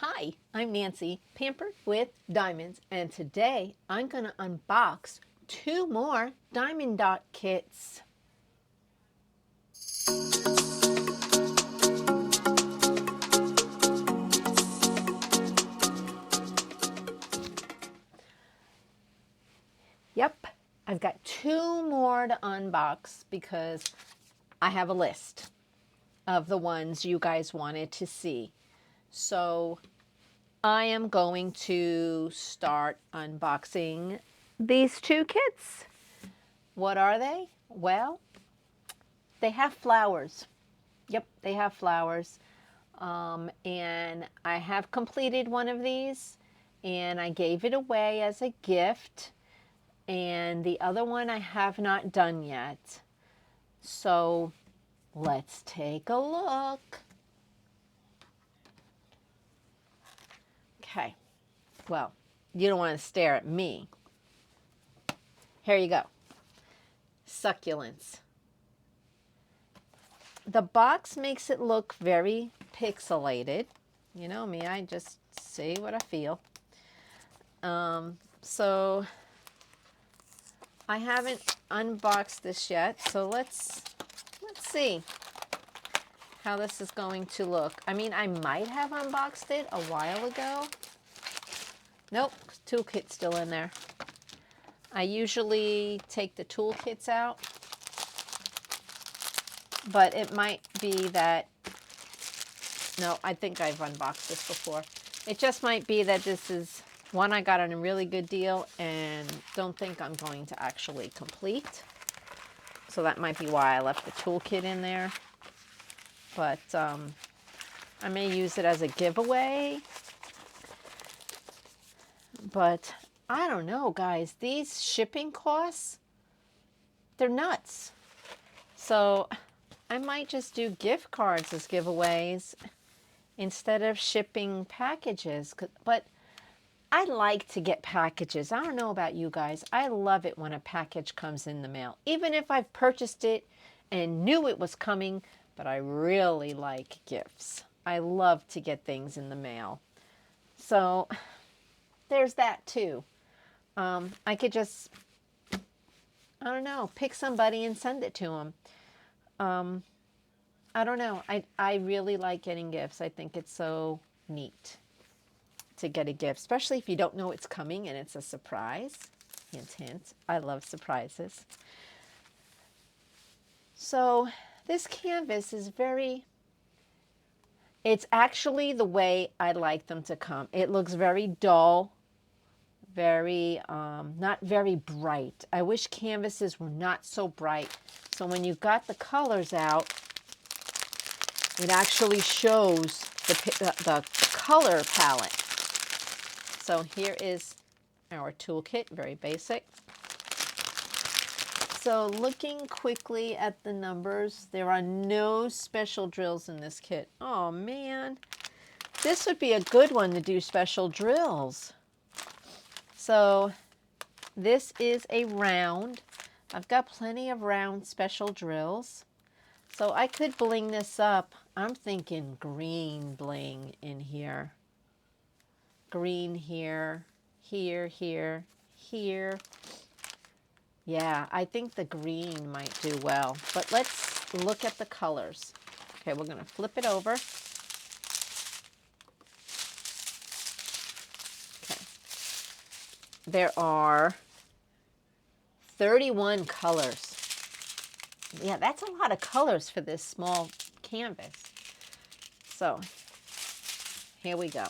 Hi, I'm Nancy, pampered with diamonds, and today I'm going to unbox two more Diamond Dot kits. Yep, I've got two more to unbox because I have a list of the ones you guys wanted to see. So I am going to start unboxing these two kits. What are they? Well, they have flowers. Yep, they have flowers. And I have completed one of these, and I gave it away as a gift. And the other one I have not done yet. So let's take a look. Okay, well, you don't want to stare at me. Here you go. Succulents. The box makes it look very pixelated. You know me, I just say what I feel. So I haven't unboxed this yet, so let's see how this is going to look. I mean, I might have unboxed it a while ago. Nope, toolkit's still in there. I usually take the toolkits out, but it might be that, no, I think I've unboxed this before. It just might be that this is one I got on a really good deal and don't think I'm going to actually complete. So that might be why I left the toolkit in there. But I may use it as a giveaway. But I don't know, guys. These shipping costs, they're nuts. So I might just do gift cards as giveaways instead of shipping packages. But I like to get packages. I don't know about you guys. I love it when a package comes in the mail. Even if I've purchased it and knew it was coming, but I really like gifts. I love to get things in the mail. So there's that too. I could just, I don't know, pick somebody and send it to them. I don't know. I really like getting gifts. I think it's so neat to get a gift, especially if you don't know it's coming and it's a surprise. Hint, hint. I love surprises. So this canvas is it's actually the way I like them to come. It looks very dull, very, not very bright. I wish canvases were not so bright. So when you've got the colors out, it actually shows the color palette. So here is our toolkit, very basic. So looking quickly at the numbers, there are no special drills in this kit. Oh man, this would be a good one to do special drills. So this is a round. I've got plenty of round special drills. So I could bling this up. I'm thinking green bling in here. Green here, here, here, here. Yeah, I think the green might do well. But let's look at the colors. Okay, we're going to flip it over. Okay. There are 31 colors. Yeah, that's a lot of colors for this small canvas. So, here we go.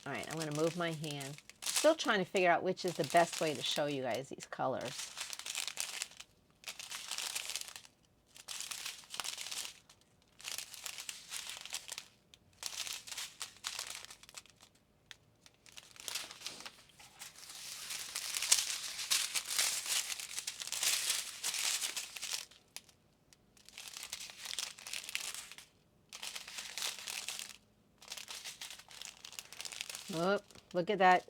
All right, I'm going to move my hand. Still trying to figure out which is the best way to show you guys these colors. Oh, look at that.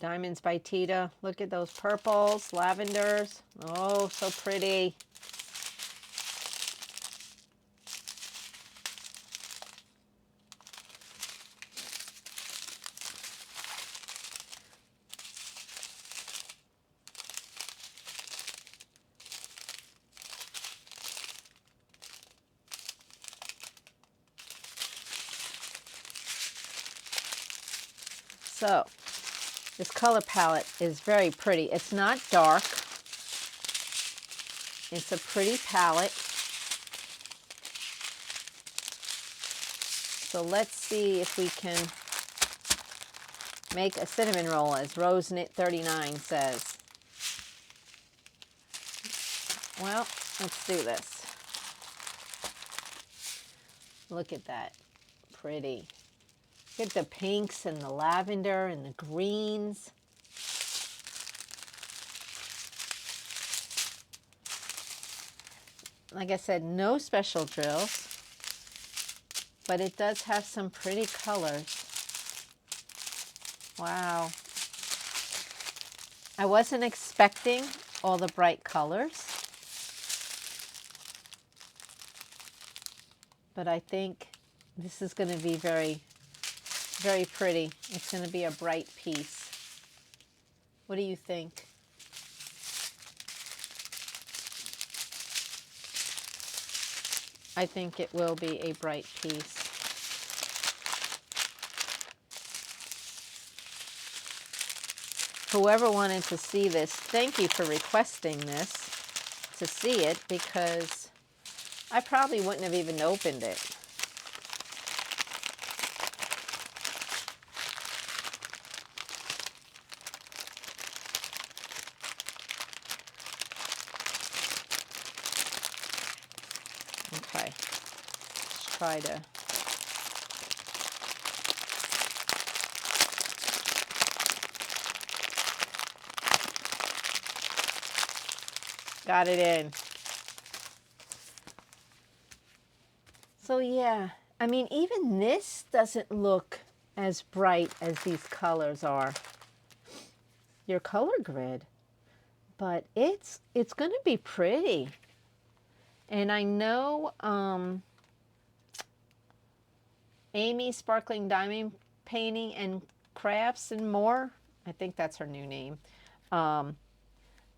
Diamonds by Tita. Look at those purples, lavenders. Oh, so pretty. So this color palette is very pretty. It's not dark. It's a pretty palette. So let's see if we can make a cinnamon roll, as RoseKnit39 says. Well, let's do this. Look at that. Pretty. Look at the pinks and the lavender and the greens. Like I said, no special drills, but it does have some pretty colors. Wow. I wasn't expecting all the bright colors, but I think this is going to be very, very pretty. It's going to be a bright piece. What do you think? I think it will be a bright piece. Whoever wanted to see this, thank you for requesting this to see it, because I probably wouldn't have even opened it. Okay, let's try to. Got it in. So yeah, I mean, even this doesn't look as bright as these colors are. Your color grid, but it's going to be pretty. And I know Amy Sparkling Diamond Painting and Crafts and More, I think that's her new name.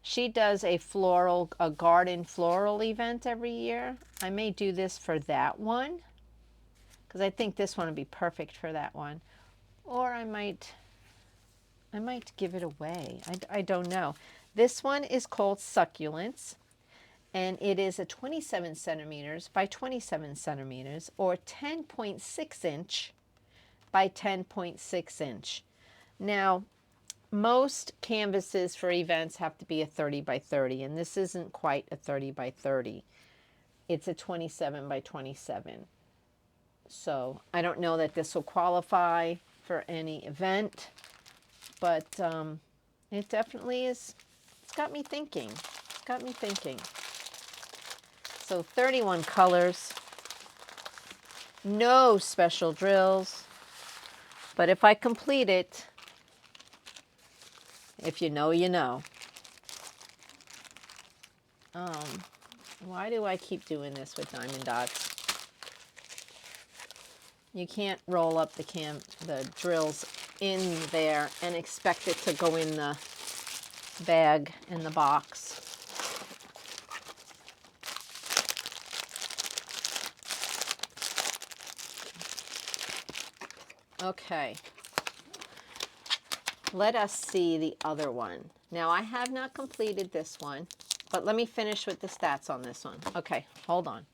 She does a garden floral event every year. I may do this for that one, because I think this one would be perfect for that one. Or I might give it away. I don't know. This one is called Succulents, and it is a 27 centimeters by 27 centimeters, or 10.6 inch by 10.6 inch. Now, most canvases for events have to be a 30 by 30, and this isn't quite a 30 by 30. It's a 27 by 27. So I don't know that this will qualify for any event, but it definitely is. It's got me thinking. It's got me thinking. So 31 colors, no special drills, but if I complete it, if you know, you know. Why do I keep doing this with Diamond Dotz? You can't roll up the drills in there and expect it to go in the bag in the box. Okay. Let us see the other one. Now, I have not completed this one, but let me finish with the stats on this one. Okay, hold on.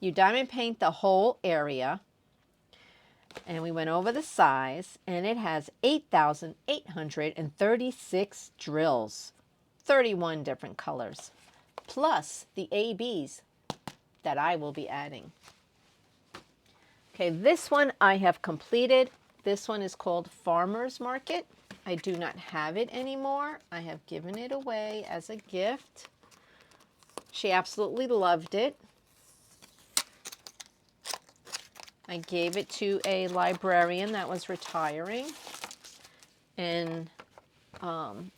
You diamond paint the whole area, and we went over the size, and it has 8,836 drills, 31 different colors, plus the ABs that I will be adding. Okay, this one I have completed. This one is called Farmers Market. I do not have it anymore. I have given it away as a gift. She absolutely loved it. I gave it to a librarian that was retiring, and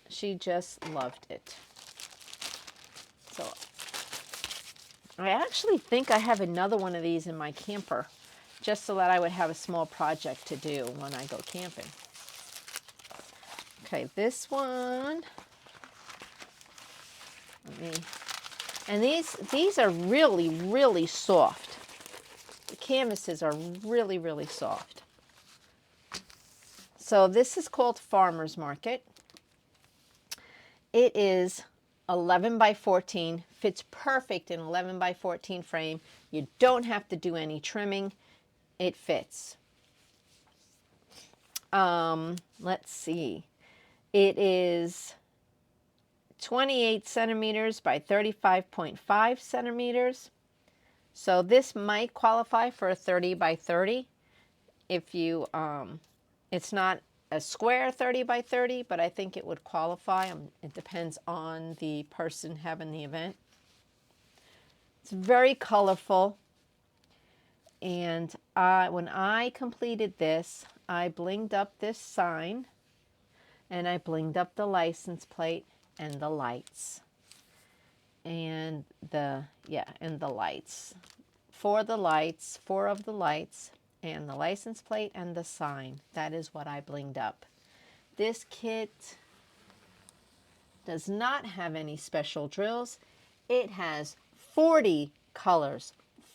she just loved it. So I actually think I have another one of these in my camper, just so that I would have a small project to do when I go camping. Okay, this one, and these are really, really soft. The canvases are really, really soft. So this is called Farmers Market. It is 11 by 14, fits perfect in 11 by 14 frame. You don't have to do any trimming. It fits. Let's see. It is 28 centimeters by 35.5 centimeters. So this might qualify for a 30 by 30. If you, it's not a square 30 by 30, but I think it would qualify. It depends on the person having the event. It's very colorful. And when I completed this, I blinged up this sign, and I blinged up the license plate and the lights. And the lights. Four of the lights, and the license plate and the sign. That is what I blinged up. This kit does not have any special drills. It has 40 colors.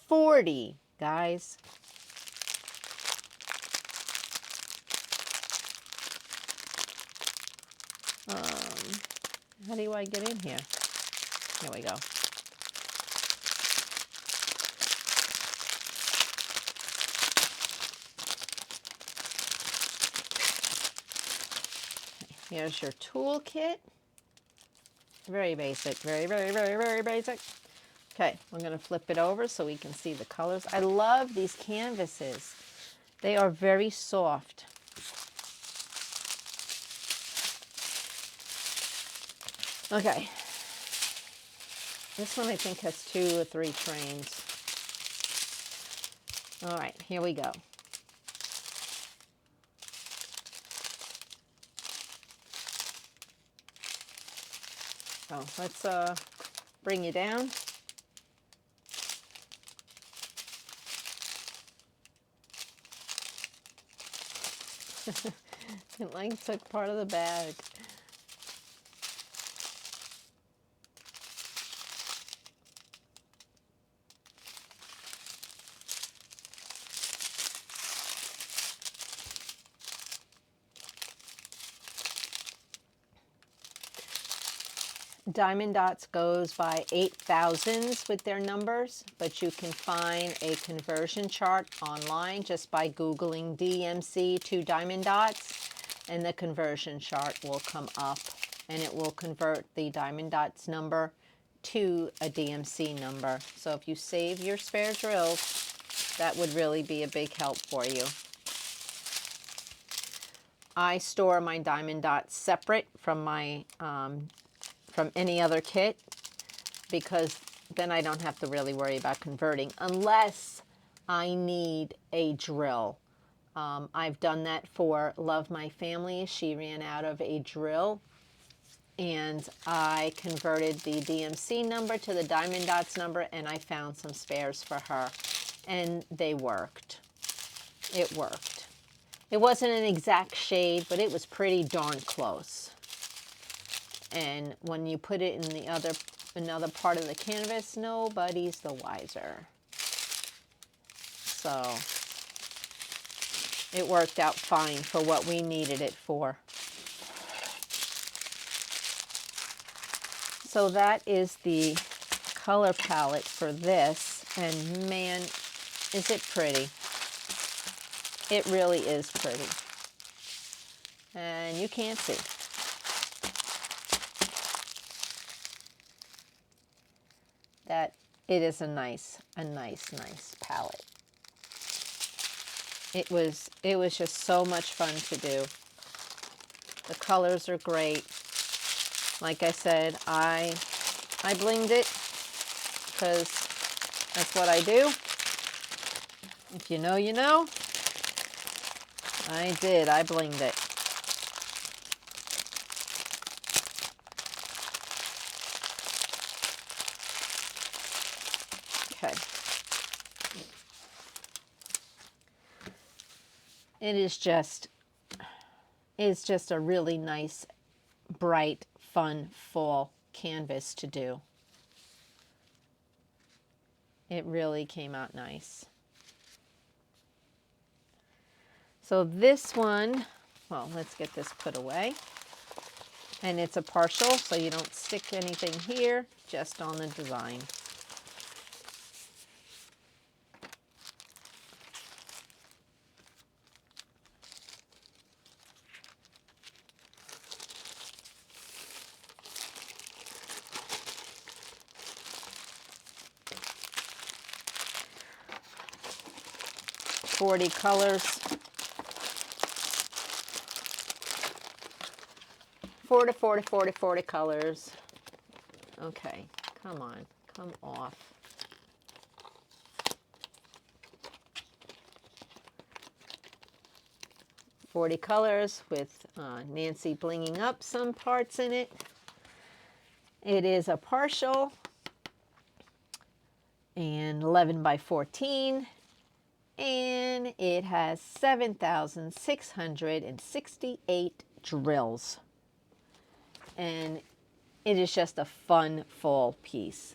40, guys. How do I get in here? Here we go. Here's your toolkit. Very basic, very, very, very, very basic. Okay, we're going to flip it over so we can see the colors. I love these canvases. They are very soft. Okay. This one I think has 2 or 3 trains. All right, here we go. So let's bring you down. It like took part of the bag. Diamond Dotz goes by 8,000s with their numbers, but you can find a conversion chart online just by Googling DMC to Diamond Dotz, and the conversion chart will come up, and it will convert the Diamond Dotz number to a DMC number. So if you save your spare drills, that would really be a big help for you. I store my Diamond Dotz separate from my from any other kit, because then I don't have to really worry about converting unless I need a drill. I've done that for Love My Family. She ran out of a drill, and I converted the DMC number to the Diamond Dotz number, and I found some spares for her, and they worked. It worked. It wasn't an exact shade, but it was pretty darn close. And when you put it in another part of the canvas, nobody's the wiser. So it worked out fine for what we needed it for. So that is the color palette for this, and man, is it pretty. It really is pretty. And you can't see. That it is a nice palette. It was just so much fun to do. The colors are great. Like I said, I blinged it because that's what I do. If you know, you know. I did. I blinged it. Okay. It's just a really nice, bright, fun fall canvas to do. It really came out nice. So this one well, let's get this put away. And it's a partial, so you don't stick anything here, just on the design. .40 colors. 40 colors. Okay, come on, come off. .40 colors with Nancy blinging up some parts in it. It is a partial and 11 by 14. And it has 7,668 drills. And it is just a fun fall piece.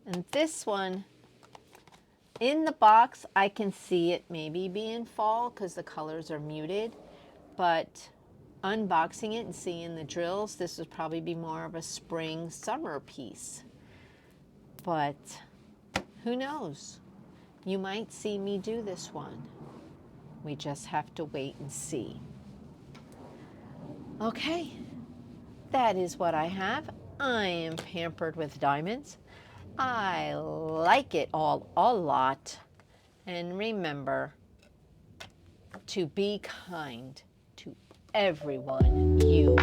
And this one, in the box, I can see it maybe being fall because the colors are muted. But unboxing it and seeing the drills, this would probably be more of a spring, summer piece. But who knows? You might see me do this one. We just have to wait and see. Okay, that is what I have. I am pampered with diamonds. I like it all a lot. And remember to be kind to everyone you